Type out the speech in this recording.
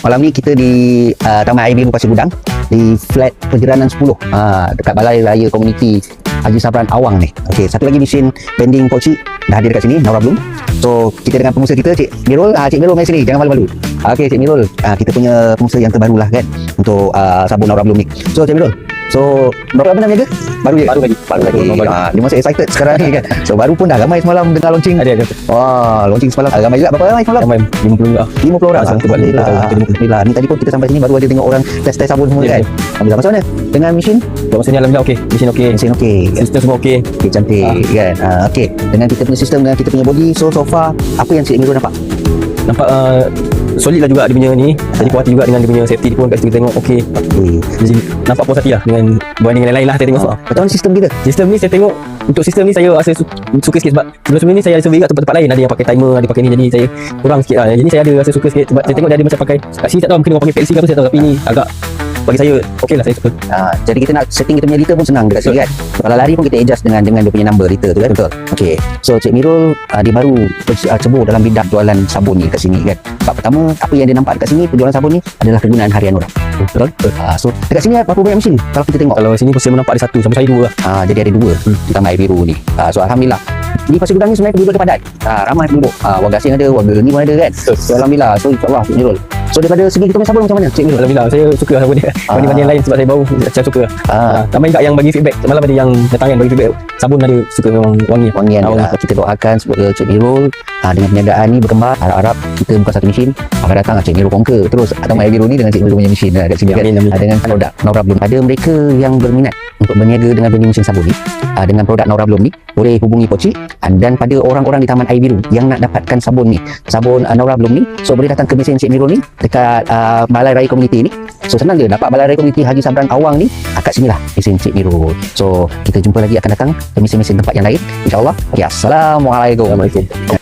Malam ni kita di Taman Air Biru Pasir Gudang, di flat Penjaranan 10, dekat Balai Raya Komuniti Haji Sabran Awang ni. Okey, satu lagi mesin pending poci dah hadir dekat sini, Nora Bloom. So kita dengan pengusaha kita, Cik Mirul. Cik Mirul mai sini, jangan malu-malu. Okey, Cik Mirul, kita punya pengusaha yang terbaru lah kan untuk sabun Nora Bloom ni. So Cik Mirul, so Nora apa namanya ke? Baru lagi. Dia masih excited sekarang ni kan. So baru pun dah ramai semalam dengar launching. Ada. Wah, launching semalam ramai juga. Berapa ramai semalam? Ramai 50 juga. 50 orang. Alhamdulillah. Ni tadi pun kita sampai sini baru ada tengok orang test sabun semua kan. Alhamdulillah. Macam mana dengan mesin? Maksudnya alhamdulillah okey. Mesin okey. Sistem semua okey. Okey, cantik kan. Okey, dengan kita punya sistem, dengan kita punya body, so far apa yang Cik Mirul nampak? Nampak solid lah juga dia punya ni. Jadi puas hati juga dengan dia punya safety dia pun kat situ kita tengok okey. Jadi nampak puas hati lah dengan berbanding dengan lain lah saya tengok. Macam mana sistem kita? Sistem ni saya tengok, untuk sistem ni saya rasa suka sikit sebab sebelum ni saya ada survey kat tempat-tempat lain, ada yang pakai timer, ada pakai ni, jadi saya kurang sikit lah. Jadi saya ada rasa suka sikit sebab saya tengok dia ada macam pakai kat sini, tak tahu mungkin orang pakai PLC ke apa saya tahu, tapi ni agak bagi saya okey lah, saya suka. Jadi kita nak setting kita punya liter pun senang dekat sini kan. Kalau lari pun kita adjust dengan dia punya number liter tu kan. Betul. Okey. So Cik Mirul dia baru cebur dalam bidang jualan sabun ni kat sini kan. Sebab pertama apa yang dia nampak dekat sini penjualan sabun ni adalah kegunaan harian orang. Betul. So dekat sini berapa banyak mesin kalau kita tengok? Kalau sini pun saya menampak ada satu, sampai saya dua lah. Jadi ada dua di Taman Air Biru ni. So alhamdulillah di Pasir Gudang ni sebenarnya penduduk dia padat. Ramai penduduk. Warga asing ada, warga ni pun ada kan. So alhamdulillah. So insya-Allah Cik Mirul. So daripada segi kita punya sabun macam mana Cik Mirul? Alhamdulillah saya suka sabun dia. Banding yang lain sebab saya baru saya suka. Ramai juga yang bagi feedback. Malam ada yang datang kan bagi feedback. Sabun ada suka memang wangian. Kita doakan semoga Cik Mirul dengan perniagaan ni berkembang. Harap-harap kita buka satu mesin akan datang Cik Mirul conquer terus Taman Air Biru ni dengan Cik Mirul punya mesin kat sini kan. Dengan produk Nora Bloom. Ada mereka yang berminat untuk berniaga dengan vending mesin sabun ni, dengan produk Nora Bloom ni, boleh hubungi Poci. Dan pada orang-orang di Taman Air Biru yang nak dapatkan sabun ni, sabun Nora Bloom ni, so boleh datang ke mesin Cik Mirul ni dekat Balai Raya Komuniti ni. So senang je dapat Balai Raya Komuniti Haji Sabran Awang ni, kat sinilah mesin Cik Mirul. So kita jumpa lagi, akan datang ke mesin-mesin tempat yang lain, insya-Allah. Assalamualaikum.